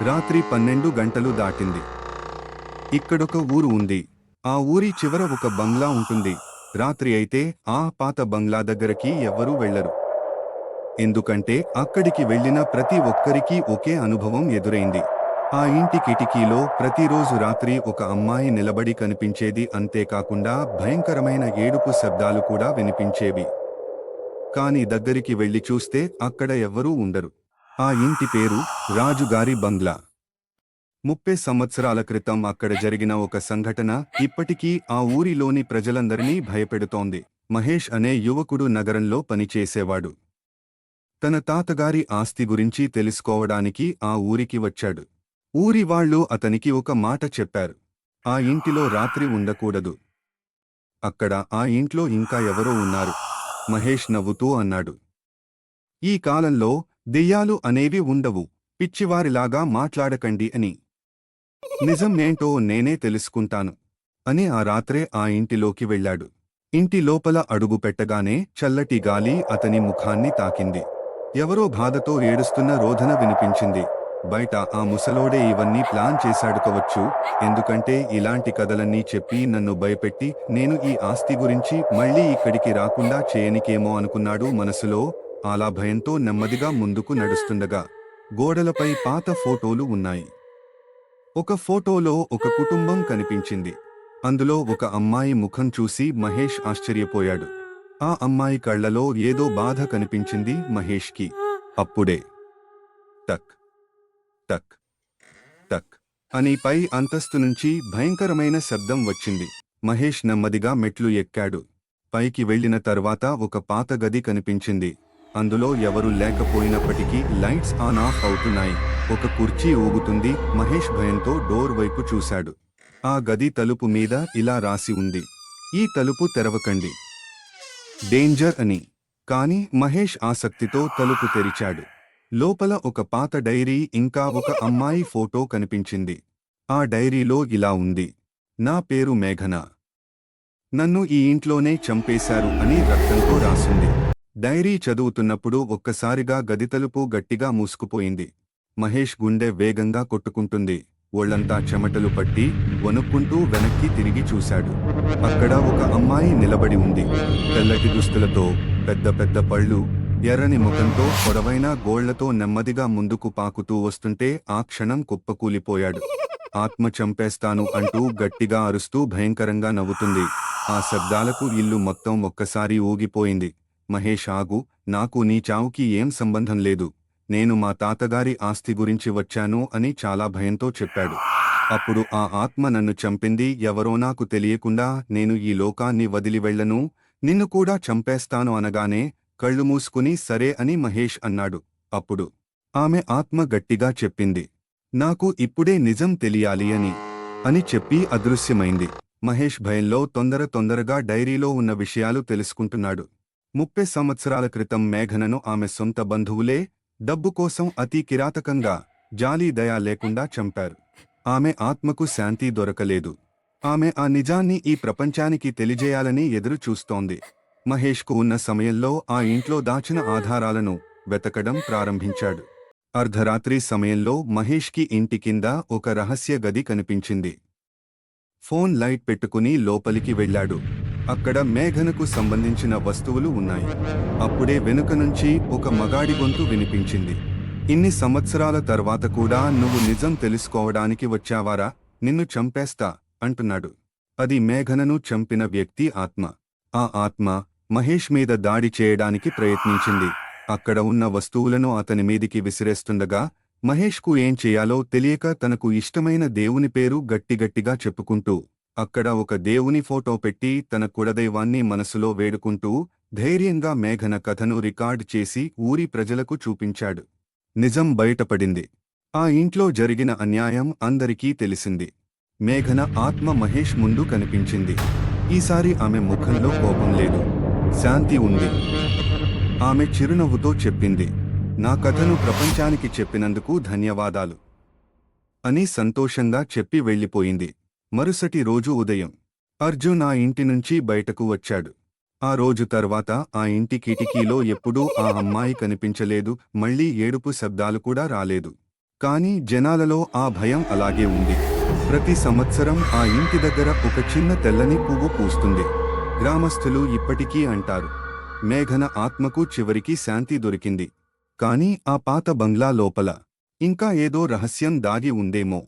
రాత్రి 12 గంటలు దాటింది. ఇక్కడొక ఊరు ఉంది. ఆ ఊరి చివర ఒక బంగ్లా ఉంటుంది. రాత్రి అయితే ఆ పాత బంగ్లా దగ్గరకి ఎవ్వరూ వెళ్లరు. ఎందుకంటే అక్కడికి వెళ్లిన ప్రతి ఒక్కరికీ ఒకే అనుభవం ఎదురైంది. ఆ ఇంటి కిటికీలో ప్రతిరోజు రాత్రి ఒక అమ్మాయి నిలబడి కనిపించేది. అంతేకాకుండా భయంకరమైన ఏడుపు శబ్దాలు కూడా వినిపించేవి. కాని దగ్గరికి వెళ్లి చూస్తే అక్కడ ఎవ్వరూ ఉండరు. ఆ ఇంటి పేరు రాజుగారి బంగ్లా. 30 సంవత్సరాల క్రితం అక్కడ జరిగిన ఒక సంఘటన ఇప్పటికీ ఆ ఊరిలోని ప్రజలందరినీ భయపెడుతోంది. మహేష్ అనే యువకుడు నగరంలో పనిచేసేవాడు. తన తాతగారి ఆస్తి గురించి తెలుసుకోవడానికి ఆ ఊరికి వచ్చాడు. ఊరి వాళ్ళు అతనికి ఒక మాట చెప్పారు. ఆ ఇంటిలో రాత్రి ఉండకూడదు. అక్కడ ఆ ఇంట్లో ఇంకా ఎవరో ఉన్నారు. మహేష్ నవ్వుతూ అన్నాడు, ఈ కాలంలో దెయ్యాలు అనేవి ఉండవు, పిచ్చివారిలాగా మాట్లాడకండి అని. నిజం ఏంటో నేనే తెలుసుకుంటాను అని ఆ రాత్రే ఆ ఇంటిలోకి వెళ్ళాడు. ఇంటి లోపల అడుగు పెట్టగానే చల్లటి గాలి అతని ముఖాన్ని తాకింది. ఎవరో బాధతో ఏడుస్తున్న రోదన వినిపించింది. బయట ఆ ముసలోడే ఇవన్నీ ప్లాన్ చేశాడు కావచ్చు, ఎందుకంటే ఇలాంటి కథలన్నీ చెప్పి నన్ను భయపెట్టి నేను ఈ ఆస్తి గురించి మళ్ళీ ఇక్కడికి రాకుండా చేయనికేమో అనుకున్నాడు మనసులో. అలా భయంతో నెమ్మదిగా ముందుకు నడుస్తుండగా గోడలపై పాత ఫోటోలు ఉన్నాయి. ఒక ఫోటోలో ఒక కుటుంబం కనిపించింది. అందులో ఒక అమ్మాయి ముఖం చూసి మహేష్ ఆశ్చర్యపోయాడు. ఆ అమ్మాయి కళ్లలో ఏదో బాధ కనిపించింది మహేష్కి. అప్పుడే టక్ టక్ టక్ అని పై అంతస్తు నుంచి భయంకరమైన శబ్దం వచ్చింది. మహేష్ నెమ్మదిగా మెట్లు ఎక్కాడు. పైకి వెళ్లిన తర్వాత ఒక పాత గది కనిపించింది. అందులో ఎవరు లేకపోయినప్పటికీ లైట్స్ ఆన్ ఆఫ్ అవుతున్నాయి. ఒక కుర్చీ ఊగుతుంది. మహేష్ భయంతో డోర్ వైపు చూశాడు. ఆ గది తలుపు మీద ఇలా రాసి ఉంది, ఈ తలుపు తెరవకండి, డేంజర్ అని. కాని మహేష్ ఆసక్తితో తలుపు తెరిచాడు. లోపల ఒక పాత డైరీ ఇంకా ఒక అమ్మాయి ఫోటో కనిపించింది. ఆ డైరీలో ఇలా ఉంది, నా పేరు మేఘన. నన్ను ఈ ఇంట్లోనే చంపేశారు అని రక్తంతో రాసుంది. డైరీ చదువుతున్నప్పుడు ఒక్కసారిగా గది తలుపు గట్టిగా మూసుకుపోయింది. మహేష్ గుండె వేగంగా కొట్టుకుంటుంది. ఒళ్లంతా చెమటలు పట్టి వణుక్కుంటూ వెనక్కి తిరిగి చూశాడు. అక్కడ ఒక అమ్మాయి నిలబడి ఉంది. తెల్లటి దుస్తులతో, పెద్ద పెద్ద పళ్ళు, ఎర్రని ముఖంతో, పొడవైన గోళ్లతో నెమ్మదిగా ముందుకు పాకుతూ వస్తుంటే ఆ క్షణం కుప్పకూలిపోయాడు. ఆత్మ చంపేస్తాను అంటూ గట్టిగా అరుస్తూ భయంకరంగా నవ్వుతుంది. ఆ శబ్దాలకు ఇల్లు మొత్తం ఒక్కసారి ఊగిపోయింది. మహేష్ ఆగు, నాకు నీ చావుకి ఏం సంబంధం లేదు, నేను మా తాతగారి ఆస్తి గురించి వచ్చాను అని చాలా భయంతో చెప్పాడు. అప్పుడు ఆ ఆత్మ నన్ను చంపింది ఎవరో నాకు తెలియకుండా నేను ఈ లోకాన్ని వదిలి వెళ్లను, నిన్ను కూడా చంపేస్తాను అనగానే కళ్ళు మూసుకుని సరే అని మహేష్ అన్నాడు. అప్పుడు ఆమె ఆత్మ గట్టిగా చెప్పింది, నాకు ఇప్పుడే నిజం తెలియాలి అని చెప్పి అదృశ్యమైంది. మహేష్ భయంలో తొందరగా డైరీలో ఉన్న విషయాలు తెలుసుకుంటున్నాడు. 30 సంవత్సరాల క్రితం మేఘనను ఆమె సొంత బంధువులే డబ్బు కోసం అతి కిరాతకంగా, జాలి దయ లేకుండా చంపారు. ఆమె ఆత్మకు శాంతి దొరకలేదు. ఆమె ఆ నిజాన్ని ఈ ప్రపంచానికి తెలియజేయాలని ఎదురు చూస్తోంది. మహేష్కు ఉన్న సమయంలో ఆ ఇంట్లో దాచిన ఆధారాలను వెతకడం ప్రారంభించాడు. అర్ధరాత్రి సమయంలో మహేష్కి ఇంటి కింద ఒక రహస్య గది కనిపించింది. ఫోన్ లైట్ పెట్టుకుని లోపలికి వెళ్ళాడు. అక్కడ మేఘనకు సంబంధించిన వస్తువులు ఉన్నాయి. అప్పుడే వెనుక నుంచి ఒక మగాడి గొంతు వినిపించింది. ఇన్ని సంవత్సరాల తర్వాత కూడా నువ్వు నిజం తెలుసుకోవడానికి వచ్చావారా, నిన్ను చంపేస్తా అంటున్నాడు. అది మేఘనను చంపిన వ్యక్తి ఆత్మ. ఆ ఆత్మ మహేష్ మీద దాడి చేయడానికి ప్రయత్నించింది. అక్కడ ఉన్న వస్తువులను అతని మీదికి విసిరేస్తుండగా మహేష్కు ఏం చేయాలో తెలియక తనకు ఇష్టమైన దేవుని పేరు గట్టిగట్టిగా చెప్పుకుంటూ, అక్కడ ఒక దేవుని ఫోటో పెట్టి తన కులదైవాన్ని మనసులో వేడుకుంటూ ధైర్యంగా మేఘన కథను రికార్డ్ చేసి ఊరి ప్రజలకు చూపించాడు. నిజం బయటపడింది. ఆ ఇంట్లో జరిగిన అన్యాయం అందరికీ తెలిసింది. మేఘన ఆత్మ మహేష్ ముందు కనిపించింది. ఈసారి ఆమె ముఖంలో కోపం లేదు, శాంతి ఉంది. ఆమె చిరునవ్వుతో చెప్పింది, నా కథను ప్రపంచానికి చెప్పినందుకు ధన్యవాదాలు అని సంతోషంగా చెప్పి వెళ్ళిపోయింది. మరుసటి రోజు ఉదయం అర్జున్ ఆ ఇంటి నుంచి బయటకు వచ్చాడు. ఆ రోజు తర్వాత ఆ ఇంటి కిటికీలో ఎప్పుడూ ఆ అమ్మాయి కనిపించలేదు. మళ్లీ ఏడుపు శబ్దాలు కూడా రాలేదు. కానీ జనాలలో ఆ భయం అలాగే ఉంది. ప్రతి సంవత్సరం ఆ ఇంటి దగ్గర ఒక చిన్న తెల్లని పువ్వు పూస్తుంది. గ్రామస్థులు ఇప్పటికీ అంటారు, మేఘన ఆత్మకు చివరికి శాంతి దొరికింది. కానీ ఆ పాత బంగ్లా లోపల ఇంకా ఏదో రహస్యం దాగి ఉందేమో.